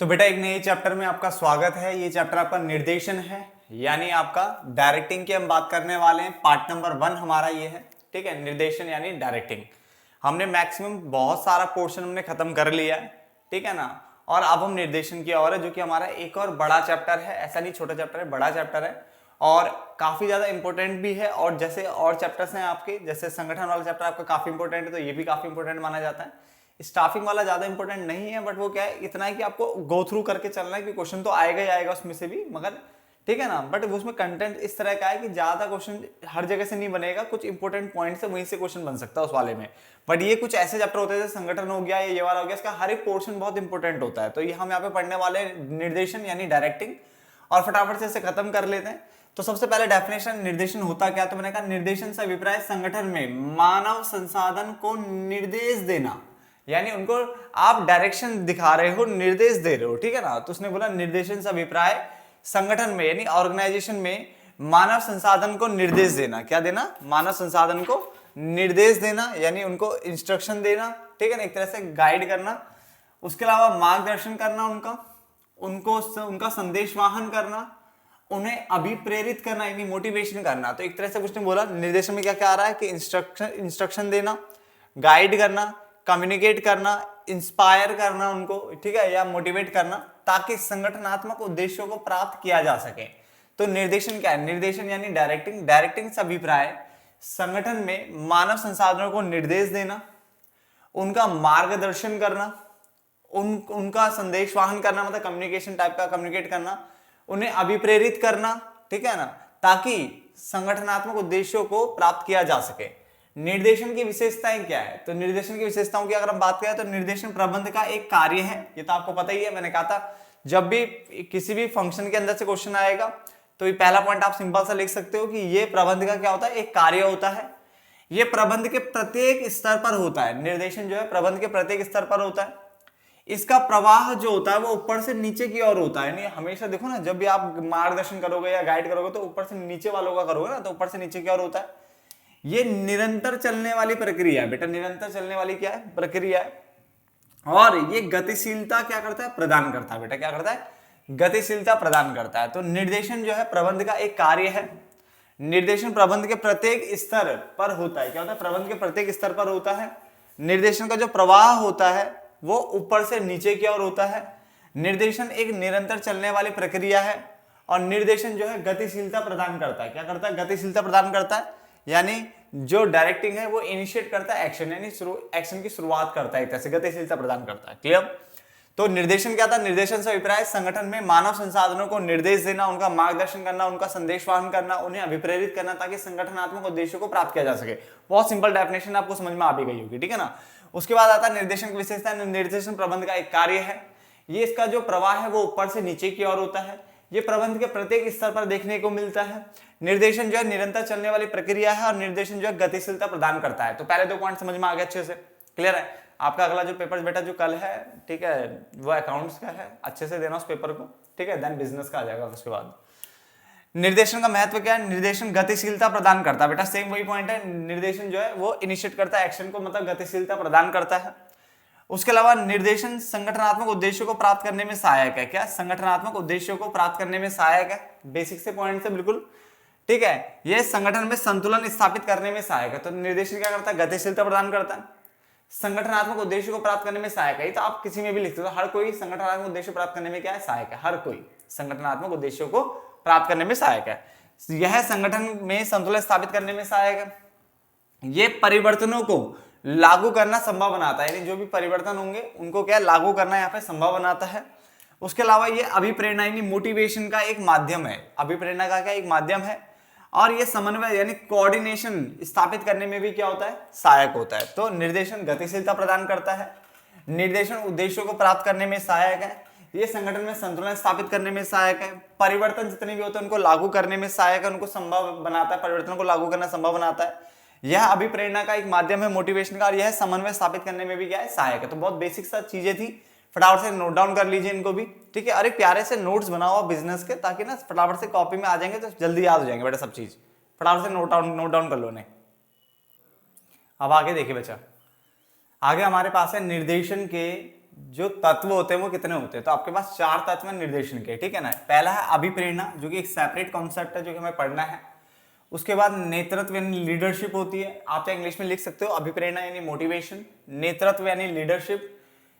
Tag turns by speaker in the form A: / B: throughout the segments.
A: तो बेटा एक नए चैप्टर में आपका स्वागत है। ये चैप्टर आपका निर्देशन है, यानी आपका डायरेक्टिंग की हम बात करने वाले हैं। पार्ट नंबर 1 हमारा ये है, ठीक है। निर्देशन यानी डायरेक्टिंग। हमने मैक्सिमम बहुत सारा पोर्शन हमने खत्म कर लिया है, ठीक है ना। और अब हम निर्देशन की ओर है, जो कि हमारा एक और बड़ा चैप्टर है। ऐसा नहीं छोटा चैप्टर है, बड़ा चैप्टर है और काफी ज्यादा इंपॉर्टेंट भी है। और जैसे और चैप्टर्स हैं आपके, जैसे संगठन वाला चैप्टर आपका काफी इंपॉर्टेंट है, तो ये भी काफी इंपॉर्टेंट माना जाता है। स्टाफिंग वाला ज्यादा इंपॉर्टेंट नहीं है, बट वो क्या है, इतना है कि आपको गो थ्रू करके चलना है कि क्वेश्चन तो आएगा ही आएगा उसमें से भी, मगर ठीक है ना। बट उसमें कंटेंट इस तरह का है कि ज्यादा क्वेश्चन हर जगह से नहीं बनेगा, कुछ इंपॉर्टेंट पॉइंट से वहीं से क्वेश्चन बन सकता है उस वाले में। बट ये कुछ ऐसे चैप्टर होते हैं जैसे संगठन हो गया, ये वाला हो गया, इसका हर एक पोर्शन बहुत इंपॉर्टेंट होता है। तो ये हम यहाँ पे पढ़ने वाले निर्देशन यानी डायरेक्टिंग, और फटाफट से इसे खत्म कर लेते हैं। तो सबसे पहले डेफिनेशन, निर्देशन होता क्या, तो मैंने कहा निर्देशन से अभिप्राय संगठन में मानव संसाधन को निर्देश देना, यानी उनको आप डायरेक्शन दिखा रहे हो, निर्देश दे रहे हो, ठीक है ना। तो उसने बोला निर्देशन से अभिप्राय संगठन में यानी ऑर्गेनाइजेशन में मानव संसाधन को निर्देश देना। क्या देना? मानव संसाधन को निर्देश देना, यानी उनको इंस्ट्रक्शन देना, ठीक है ना, एक तरह से गाइड करना। उसके अलावा मार्गदर्शन करना, उनका संदेश वाहन करना, उन्हें अभिप्रेरित करना यानी मोटिवेशन करना। तो एक तरह से उसने बोला निर्देशन में क्या क्या आ रहा है कि इंस्ट्रक्शन देना, गाइड करना, कम्युनिकेट करना, इंस्पायर करना उनको, ठीक है, या मोटिवेट करना, ताकि संगठनात्मक उद्देश्यों को प्राप्त किया जा सके। तो निर्देशन क्या है? निर्देशन यानी डायरेक्टिंग। डायरेक्टिंग से अभिप्राय संगठन में मानव संसाधनों को निर्देश देना, उनका मार्गदर्शन करना, उनका संदेश वाहन करना, मतलब कम्युनिकेशन टाइप का कम्युनिकेट करना, उन्हें अभिप्रेरित करना, ठीक है ना, ताकि संगठनात्मक उद्देश्यों को प्राप्त किया जा सके। निर्देशन की विशेषताएं क्या है? तो निर्देशन की विशेषताओं की अगर हम बात करें तो निर्देशन प्रबंध का एक कार्य है। ये तो आपको पता ही है, मैंने कहा था जब भी किसी भी फंक्शन के अंदर से क्वेश्चन आएगा तो ये पहला पॉइंट आप सिंपल सा लिख सकते हो कि ये प्रबंध का क्या होता है, एक कार्य होता है। ये प्रबंध के प्रत्येक स्तर पर होता है। निर्देशन जो है प्रबंध के प्रत्येक स्तर पर होता है। इसका प्रवाह जो होता है वो ऊपर से नीचे की ओर होता है। नहीं, हमेशा देखो ना, जब भी आप मार्गदर्शन करोगे या गाइड करोगे तो ऊपर से नीचे वालों का करोगे ना, तो ऊपर से नीचे की ओर होता है। ये निरंतर चलने वाली प्रक्रिया है बेटा, निरंतर चलने वाली क्या है, प्रक्रिया है। और ये गतिशीलता क्या करता है, प्रदान करता है बेटा। क्या करता है? गतिशीलता प्रदान करता है। तो निर्देशन जो है प्रबंध का एक कार्य है। निर्देशन प्रबंध के प्रत्येक स्तर पर होता है। क्या होता है? प्रबंध के प्रत्येक स्तर पर होता है। निर्देशन का जो प्रवाह होता है वो ऊपर से नीचे की ओर होता है। निर्देशन एक निरंतर चलने वाली प्रक्रिया है। और निर्देशन जो है गतिशीलता प्रदान करता है। क्या करता है? गतिशीलता प्रदान करता है। यानी जो डायरेक्टिंग है वो इनिशिएट करता है एक्शन, यानी एक्शन की शुरुआत करता है, एक तरह से गतिशीलता प्रदान करता है। क्लियर? तो निर्देशन क्या था? निर्देशन से अभिप्राय संगठन में मानव संसाधनों को निर्देश देना, उनका मार्गदर्शन करना, उनका संदेश वाहन करना, उन्हें अभिप्रेरित करना, ताकि संगठनात्मक उद्देश्यों को प्राप्त किया जा सके। बहुत सिंपल डेफिनेशन आपको समझ में आ भी गई होगी, ठीक है ना। उसके बाद आता है निर्देशन की विशेषता। निर्देशन प्रबंध का एक कार्य है। ये इसका जो प्रवाह है वो ऊपर से नीचे की ओर होता है। ये प्रबंध के प्रत्येक स्तर पर देखने को मिलता है। निर्देशन जो है निरंतर चलने वाली प्रक्रिया है और निर्देशन जो है गतिशीलता प्रदान करता है। तो पहले दो पॉइंट समझ में आ गए अच्छे से? क्लियर है? आपका अगला जो पेपर बेटा जो कल है, ठीक है, वो अकाउंट्स का है, अच्छे से देना उस पेपर को, ठीक है। देन बिजनेस का आ जाएगा उसके बाद। निर्देशन का महत्व क्या है? निर्देशन गतिशीलता प्रदान करता है बेटा, सेम वही पॉइंट है। निर्देशन जो है वो इनिशिएट करता है एक्शन को, मतलब गतिशीलता प्रदान करता है। उसके अलावा निर्देशन संगठनात्मक उद्देश्यों को प्राप्त करने में सहायक है। क्या? संगठनात्मक उद्देश्यों को प्राप्त करने में सहायक है। बेसिक से पॉइंट से बिल्कुल, ठीक है। यह संगठन में संतुलन स्थापित करने में सहायक है। तो निर्देशन क्या करता है? गतिशीलता प्रदान करता है, संगठनात्मक उद्देश्यों को प्राप्त करने में सहायक है। तो आप किसी में भी लिखते हो, हर कोई संगठनात्मक उद्देश्य प्राप्त करने में क्या है? सहायक है। हर कोई संगठनात्मक उद्देश्यों को प्राप्त करने में सहायक है। यह संगठन में संतुलन स्थापित करने में सहायक है। यह परिवर्तनों को लागू करना संभव बनाता है, यानी जो भी परिवर्तन होंगे उनको क्या लागू करना यहाँ पे संभव बनाता है। उसके अलावा ये अभिप्रेरणा यानी मोटिवेशन का एक माध्यम है। अभिप्रेरणा का क्या? एक माध्यम है। और ये समन्वय यानी कोऑर्डिनेशन स्थापित करने में भी क्या होता है? सहायक होता है। तो निर्देशन गतिशीलता प्रदान करता है। निर्देशन उद्देश्यों को प्राप्त करने में सहायक है। ये संगठन में संतुलन स्थापित करने में सहायक है। परिवर्तन जितने भी होते हैं उनको लागू करने में सहायक है, उनको संभव बनाता है, परिवर्तन को लागू करना संभव बनाता है। यह अभिप्रेरणा का एक माध्यम है मोटिवेशन का, और यह समन्वय स्थापित करने में भी क्या है? सहायक है। तो बहुत बेसिक सा चीजें थी, फटाफट से नोट डाउन कर लीजिए इनको भी, ठीक है। अरे प्यारे से नोट्स बनाओ बिजनेस के, ताकि ना फटाफट से कॉपी में आ जाएंगे तो जल्दी याद हो जाएंगे बेटा सब चीज। फटाफट से नोट डाउन कर लो नहीं। अब आगे देखिए बच्चा, आगे हमारे पास है निर्देशन के जो तत्व होते हैं वो कितने होते हैं, तो आपके पास 4 तत्व हैं निर्देशन के, ठीक है ना। पहला है अभिप्रेरणा, जो कि एक सेपरेट कॉन्सेप्ट है जो कि हमें पढ़ना है। उसके बाद नेतृत्व यानी लीडरशिप होती है, आप चाहे इंग्लिश में लिख सकते हो, अभिप्रेरणा यानी मोटिवेशन, नेतृत्व यानी लीडरशिप,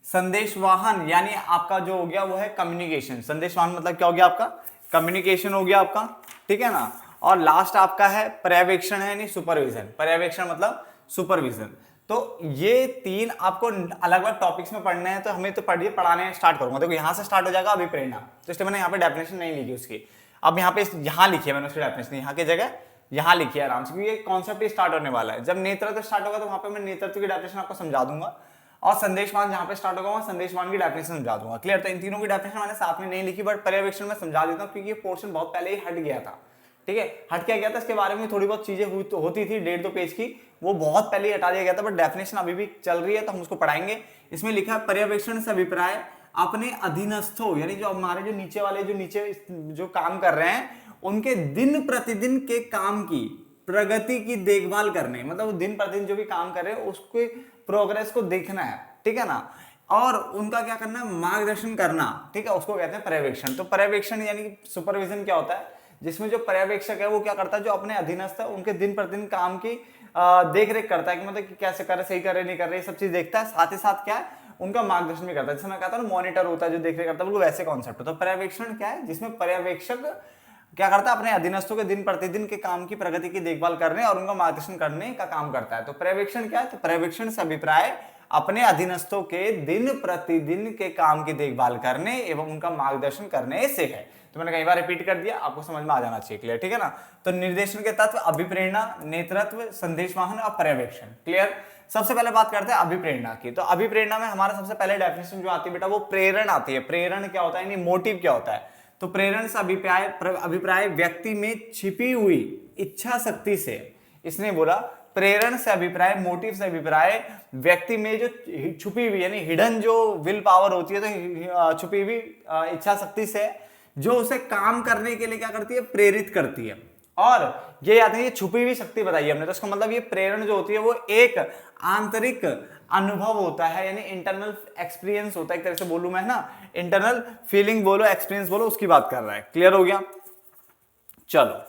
A: संदेशवाहन यानी आपका जो हो गया वो है कम्युनिकेशन, संदेशवाहन मतलब क्या हो गया आपका, कम्युनिकेशन हो गया आपका, ठीक है ना। और लास्ट आपका है पर्यवेक्षण है यानी सुपरविजन, पर्यवेक्षण मतलब सुपरविजन। तो ये 3 आपको अलग अलग टॉपिक्स में पढ़ने हैं, तो हमें तो पढ़ाने स्टार्ट करूंगा। देखो यहाँ से स्टार्ट हो जाएगा अभिप्रेरणा, तो इसलिए मैंने यहाँ पे डेफिनेशन नहीं लिखी उसकी, अब यहाँ पे यहाँ लिखी है मैंने उसकी डेफिनेशन, यहाँ की जगह यहाँ लिखी है आराम से, क्योंकि ये कॉन्सेप्ट ही स्टार्ट होने वाला है। जब नेतृत्व स्टार्ट होगा तो वहां पे मैं नेतृत्व की डेफिनेशन आपको समझा दूंगा, और संदेशवान जहां पे स्टार्ट होगा वहां संदेशवान की डेफिनेशन समझा दूंगा। क्लियर? तो इन तीनों की डेफिनेशन मैंने साथ में नहीं लिखी, बट पर्यवेक्षण में समझा देता हूं, क्योंकि ये पोर्शन बहुत पहले ही हट गया था, ठीक है। हट क्या गया था, इसके बारे में थोड़ी बहुत चीजें होती थी 1.5-2 पेज की, वो बहुत पहले ही हटा दिया गया था, बट डेफिनेशन अभी भी चल रही है तो हम उसको पढ़ाएंगे। इसमें लिखा है पर्यवेक्षण से अभिप्राय अपने अधीनस्थों यानी जो हमारे जो नीचे वाले जो काम कर रहे हैं उनके दिन प्रतिदिन के काम की प्रगति की देखभाल करने, मतलब दिन प्रतिदिन जो भी काम कर रहे हैं उसके प्रोग्रेस को देखना है, ठीक है ना, और उनका क्या करना है, मार्गदर्शन करना, ठीक है, उसको कहते हैं पर्यवेक्षण। तो पर्यवेक्षण यानी सुपरविजन क्या होता है, जिसमें जो पर्यवेक्षक है वो क्या करता है, जो अपने अधीनस्थ है उनके दिन प्रतिदिन काम की देख रेख करता है, कि मतलब कि कैसे कर रहे, सही कर रहे नहीं कर रहे, सब चीज देखता है, साथ ही साथ क्या है उनका मार्गदर्शन भी करता है। जैसे मैं कहता हूँ मॉनिटर होता है जो देख रेख करता है, बिल्कुल वैसे कॉन्सेप्ट होता है। पर्यवेक्षण क्या है, जिसमें पर्यवेक्षक क्या करता है, अपने अधीनस्थों के दिन प्रतिदिन के काम की प्रगति की देखभाल करने और उनका मार्गदर्शन करने का काम करता है। तो पर्यवेक्षण क्या है, तो पर्यवेक्षण से अभिप्राय अपने अधीनस्थों के दिन प्रतिदिन के काम की देखभाल करने एवं उनका मार्गदर्शन करने से है। तो मैंने कई बार रिपीट कर दिया, आपको समझ में आ जाना चाहिए। क्लियर? ठीक है ना। तो निर्देशन के तत्व अभिप्रेरणा, नेतृत्व, संदेशवाहन और पर्यवेक्षण। क्लियर? सबसे पहले बात करते हैं अभिप्रेरणा की। तो अभिप्रेरणा में हमारा सबसे पहले डेफिनेशन जो आती है बेटा वो प्रेरण आती है। प्रेरण क्या होता है, यानी मोटिव क्या होता है। तो प्रेरण से अभिप्राय व्यक्ति में छिपी हुई इच्छा शक्ति से, इसने बोला प्रेरण से अभिप्राय, मोटिव से अभिप्राय व्यक्ति में जो छुपी हुई यानी हिडन जो विल पावर होती है, तो छुपी हुई इच्छा शक्ति से जो उसे काम करने के लिए क्या करती है, प्रेरित करती है। और ये याद है, ये छुपी हुई शक्ति बताई हमने, तो इसका मतलब ये प्रेरण जो होती है वो एक आंतरिक अनुभव होता है, यानी इंटरनल एक्सपीरियंस होता है, एक तरह से बोलूं मैं ना, इंटरनल फीलिंग बोलो, एक्सपीरियंस बोलो, उसकी बात कर रहा है। क्लियर हो गया? चलो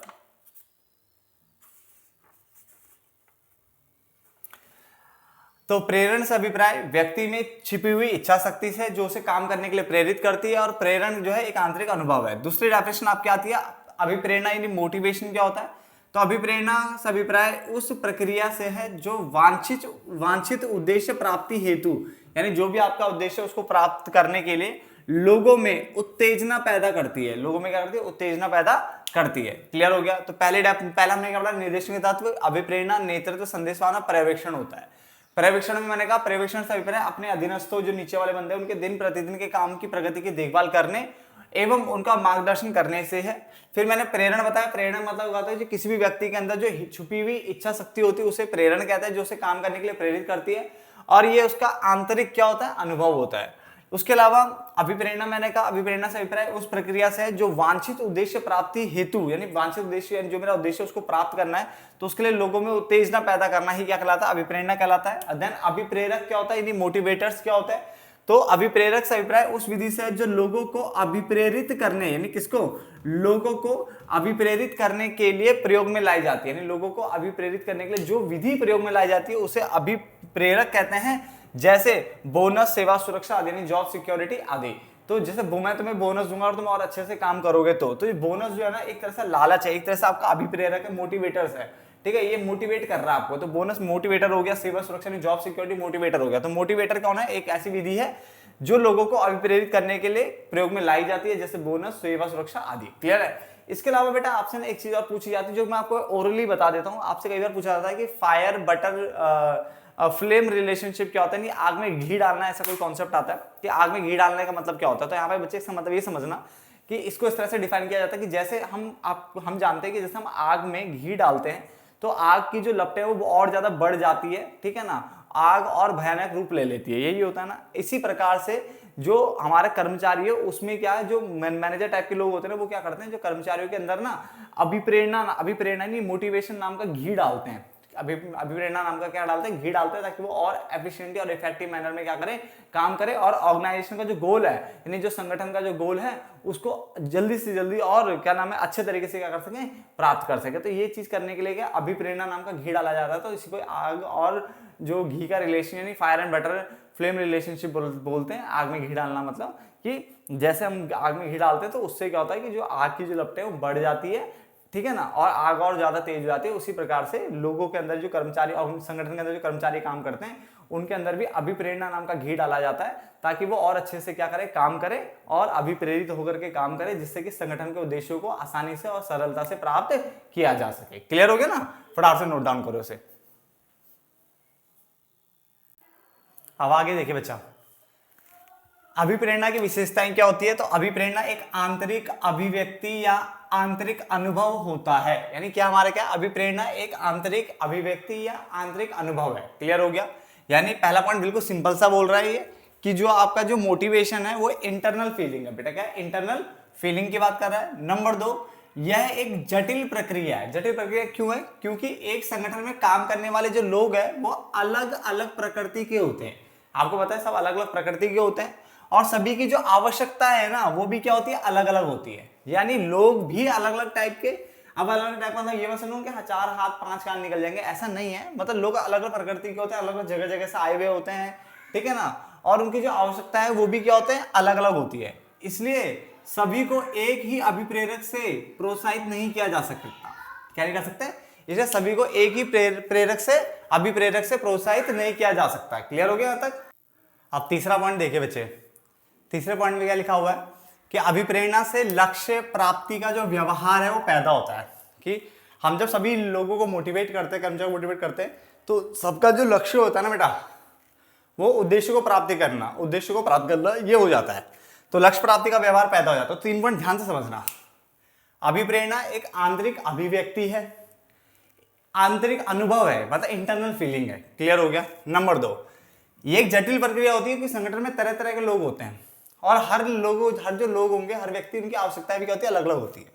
A: तो प्रेरण से अभिप्राय व्यक्ति में छिपी हुई इच्छा शक्ति से जो उसे काम करने के लिए प्रेरित करती है, और प्रेरण जो है एक आंतरिक अनुभव है। दूसरी डेफिनेशन आपकी आती है अभिप्रेरणा, यानी मोटिवेशन क्या होता है। तो अभिप्रेरणा से अभिप्राय उस प्रक्रिया से है जो वांछित उद्देश्य प्राप्ति हेतु, यानी जो भी आपका उद्देश्य उसको प्राप्त करने के लिए लोगों में उत्तेजना पैदा करती है। लोगों में क्या करती है, उत्तेजना पैदा करती है। क्लियर हो गया? तो पहला हमने क्या बोला, निर्देशन के तत्व अभिप्रेरणा, नेतृत्व, संदेशवान, पर्यवेक्षण होता है। पर्यवेक्षण में मैंने कहा पर्यवेक्षण से अभिप्राय अपने अधीनस्थों जो नीचे वाले बंदे हैं उनके दिन प्रतिदिन के काम की प्रगति की देखभाल करने एवं उनका मार्गदर्शन करने से है। फिर मैंने प्रेरण बताया, प्रेरण मतलब होता है जो किसी भी व्यक्ति के अंदर जो छुपी हुई इच्छा शक्ति होती है उसे प्रेरण कहता है, जो उसे काम करने के लिए प्रेरित करती है, और ये उसका आंतरिक क्या होता है, अनुभव होता है। उसके अलावा अभिप्रेरणा मैंने कहा अभिप्रेरणा से अभिप्राय उस प्रक्रिया से है जो वांछित उद्देश्य प्राप्ति हेतु, यानी वांछित उद्देश्य यानी जो मेरा उद्देश्य उसको प्राप्त करना है, तो उसके लिए लोगों में उत्तेजना पैदा करना ही क्या कहलाता है, अभिप्रेरणा कहलाता है। देन अभिप्रेरक क्या होता है, यानी मोटिवेटर्स क्या होता है। तो अभिप्रेरक से अभिप्राय उस विधि से जो लोगों को अभिप्रेरित करने, यानी किसको, लोगों को अभिप्रेरित करने के लिए प्रयोग में लाई जाती है, यानी लोगों को अभिप्रेरित करने के लिए जो विधि प्रयोग में लाई जाती है उसे अभिप्रेरक कहते हैं। जैसे बोनस, सेवा सुरक्षा आदि, यानी जॉब सिक्योरिटी आदि। तो जैसे मैं तुम्हें बोनस दूंगा और तुम और अच्छे से काम करोगे, तो ये बोनस जो है ना एक तरह से लालच है, एक तरह से आपका अभिप्रेरक है, मोटिवेटर्स है, ठीक है, ये मोटिवेट कर रहा है आपको। तो बोनस मोटिवेटर हो गया, सेवा सुरक्षा यानी जॉब सिक्योरिटी मोटिवेटर हो गया। तो मोटिवेटर कौन है, एक ऐसी विधि है जो लोगों को अभिप्रेरित करने के लिए प्रयोग में लाई जाती है, जैसे बोनस, सेवा सुरक्षा आदि। क्लियर है? इसके अलावा बेटा आपसे ना एक चीज और पूछी जाती है जो मैं आपको ओरली बता देता हूँ। आपसे कई बार पूछा जाता है कि फायर बटर फ्लेम रिलेशनशिप क्या होता है, आग में घी डालना, ऐसा कोई कॉन्सेप्ट आता है कि आग में घी डालने का मतलब क्या होता है। तो यहाँ पे बच्चे इसका मतलब ये समझना कि इसको इस तरह से डिफाइन किया जाता है कि जैसे हम जानते हैं कि जैसे हम आग में घी डालते हैं तो आग की जो लपटें हैं वो और ज्यादा बढ़ जाती है, ठीक है ना, आग और भयानक रूप ले लेती है, यही होता है ना। इसी प्रकार से जो हमारे कर्मचारी है उसमें क्या है, जो मैनेजर टाइप के लोग होते हैं ना, वो क्या करते हैं, जो कर्मचारियों के अंदर ना अभिप्रेरणा नहीं मोटिवेशन नाम का घी डालते हैं। अभिप्रेरणा नाम का क्या डालते हैं, घी डालते हैं, ताकि वो और एफिशिएंटली और इफेक्टिव मैनर में क्या करे, काम करे और ऑर्गेनाइजेशन का जो गोल है, यानी जो संगठन का जो गोल है उसको जल्दी से जल्दी और क्या नाम है अच्छे तरीके से क्या कर सके, प्राप्त कर सके। तो ये चीज करने के लिए क्या अभिप्रेरणा नाम का घी डाला जाता है। तो इसी को आग और जो घी का रिलेशन यानी fire and butter flame relationship बोलते हैं। आग में घी डालना मतलब कि जैसे हम आग में घी डालते हैं तो उससे क्या होता है कि जो आग की जो लपटें वो बढ़ जाती है, ठीक है ना, और आग और ज्यादा तेज हो जाती है। उसी प्रकार से लोगों के अंदर जो कर्मचारी और संगठन के अंदर जो कर्मचारी काम करते हैं उनके अंदर भी अभिप्रेरणा नाम का घी डाला जाता है, ताकि वो और अच्छे से क्या करे, काम करे और अभिप्रेरित होकर के काम करे, जिससे कि संगठन के उद्देश्यों को आसानी से और सरलता से प्राप्त किया जा सके। क्लियर हो गया ना, फटाफट से नोट डाउन करो इसे। अब आगे देखिए बच्चा, अभिप्रेरणा की विशेषताएं क्या होती है। तो अभिप्रेरणा एक आंतरिक अभिव्यक्ति या आंतरिक अनुभव होता है। यानी क्या हमारे क्या अभिप्रेरणा एक आंतरिक अभिव्यक्ति या आंतरिक अनुभव है। क्लियर हो गया। यानी पहला पॉइंट बिल्कुल सिंपल सा बोल रहा है ये कि जो आपका जो मोटिवेशन है वो इंटरनल फीलिंग है। बेटा क्या इंटरनल फीलिंग की बात कर रहा है। नंबर 2, यह एक जटिल प्रक्रिया है। जटिल प्रक्रिया क्यों है? क्योंकि एक संगठन में काम करने वाले जो लोग हैं वो अलग अलग प्रकृति के होते हैं। आपको पता है सब अलग अलग प्रकृति के होते हैं और सभी की जो आवश्यकता है ना वो भी क्या होती है, अलग अलग होती है। यानी लोग भी अलग अलग टाइप के, अब अलग अलग टाइप का मतलब ये मत समझो कि 4 हाथ 5 कान निकल जाएंगे, ऐसा नहीं है। मतलब लोग अलग अलग प्रकृति के होते हैं, अलग अलग जगह जगह से आए हुए होते हैं, ठीक है ना, और उनकी जो आवश्यकता है वो भी क्या होते हैं, अलग अलग होती है। इसलिए सभी को एक ही अभिप्रेरक से प्रोत्साहित नहीं किया जा सकता। क्या नहीं कर सकते? इसलिए सभी को एक ही प्रेरक से अभिप्रेरक से प्रोत्साहित नहीं किया जा सकता। क्लियर हो गया यहाँ तक? अब तीसरा पॉइंट देखिए बच्चे, तीसरे पॉइंट में क्या लिखा हुआ है कि अभिप्रेरणा से लक्ष्य प्राप्ति का जो व्यवहार है वो पैदा होता है। कि हम जब सभी लोगों को मोटिवेट करते हैं, कर्मचारियों को मोटिवेट करते हैं, तो सबका जो लक्ष्य होता है ना बेटा, वो उद्देश्य को प्राप्ति करना, उद्देश्य को प्राप्त करना, ये हो जाता है। तो लक्ष्य प्राप्ति का व्यवहार पैदा हो जाता है। तो 3 पॉइंट ध्यान से समझना। अभिप्रेरणा एक आंतरिक अभिव्यक्ति है, आंतरिक अनुभव है, मतलब इंटरनल फीलिंग है। क्लियर हो गया। नंबर 2, ये एक जटिल प्रक्रिया होती है कि संगठन में तरह तरह के लोग होते हैं और हर जो लोग होंगे, हर व्यक्ति, उनकी आवश्यकताएं भी क्या होती है, अलग अलग होती है।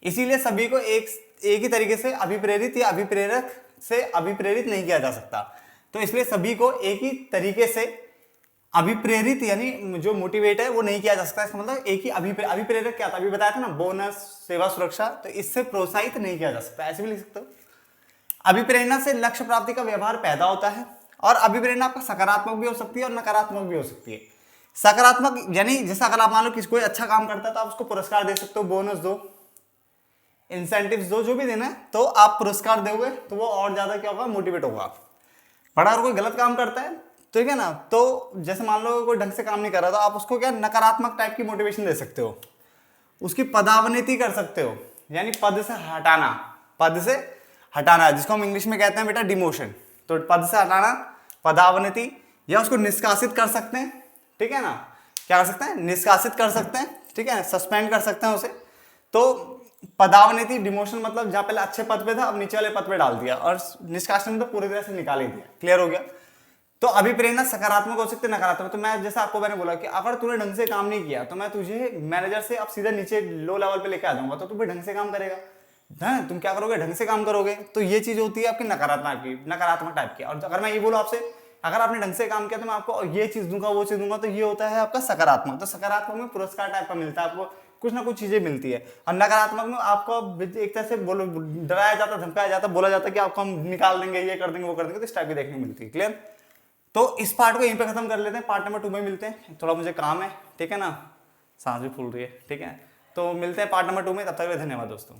A: इसीलिए सभी को एक ही तरीके से अभिप्रेरित या अभिप्रेरक से अभिप्रेरित नहीं किया जा सकता। तो इसलिए सभी को एक ही तरीके से अभिप्रेरित यानी जो मोटिवेट है वो नहीं किया जा सकता। इसका मतलब एक ही अभिप्रेरक क्या था, अभी बताया था ना, बोनस, सेवा सुरक्षा, तो इससे प्रोत्साहित नहीं किया जा सकता। ऐसे भी लिख सकते हो। अभिप्रेरणा से लक्ष्य प्राप्ति का व्यवहार पैदा होता है और अभिप्रेरणा आपका सकारात्मक भी हो सकती है और नकारात्मक भी हो सकती है। सकारात्मक यानी जैसा अगर आप मान लो किसी कोई अच्छा काम करता है तो आप उसको पुरस्कार दे सकते हो, बोनस दो, इंसेंटिव्स दो, जो भी देना है, तो आप पुरस्कार दोगे तो वो और ज्यादा क्या होगा, मोटिवेट होगा। बड़ा अगर कोई गलत काम करता है, ठीक है ना, तो जैसे मान लो कोई ढंग से काम नहीं कर रहा तो आप उसको क्या नकारात्मक टाइप की मोटिवेशन दे सकते हो, उसकी पदावनति कर सकते हो, यानी पद से हटाना, पद से हटाना, जिसको हम इंग्लिश में कहते हैं बेटा डिमोशन। तो पद से हटाना, पदावनति, या उसको निष्कासित कर सकते हैं, ठीक है ना, क्या कर सकते हैं, निष्कासित कर सकते हैं, ठीक है, सस्पेंड कर सकते हैं उसे। तो पदावनति, डिमोशन मतलब जहां पहले अच्छे पद पे था अब नीचे वाले पद पे डाल दिया, और निष्कासन तो पूरी तरह से निकाल ही दिया। क्लियर हो गया। तो अभिप्रेरणा सकारात्मक हो सकती है, नकारात्मक। तो मैं जैसा आपको मैंने बोला कि अगर तूने ढंग से काम नहीं किया तो मैं तुझे मैनेजर से अब सीधा नीचे लो लेवल पे लेके आ जाऊंगा, तो तू भी ढंग से काम करेगा, है, तुम क्या करोगे, ढंग से काम करोगे। तो ये चीज होती है आपकी नकारात्मक टाइप की। और अगर मैं ये बोलूं आपसे, अगर आपने ढंग से काम किया तो मैं आपको ये चीज दूंगा, वो चीज दूंगा, तो ये होता है आपका सकारात्मक। तो सकारात्मक में पुरस्कार टाइप का मिलता है, आपको कुछ ना कुछ चीजें मिलती है। और नकारात्मक में आपको एक तरह से बोलो डराया जाता, धमकाया जाता, बोला जाता कि आपको हम निकाल देंगे, ये कर देंगे, वो कर देंगे, तो इस टाइप की देखने को मिलती है। क्लियर। तो इस पार्ट को यहीं पे खत्म कर लेते हैं, पार्ट नंबर 2 में मिलते हैं। थोड़ा मुझे काम है, ठीक है ना, सांस भी फूल रही है, ठीक है। तो मिलते हैं पार्ट नंबर 2 में, तब तक के लिए धन्यवाद दोस्तों।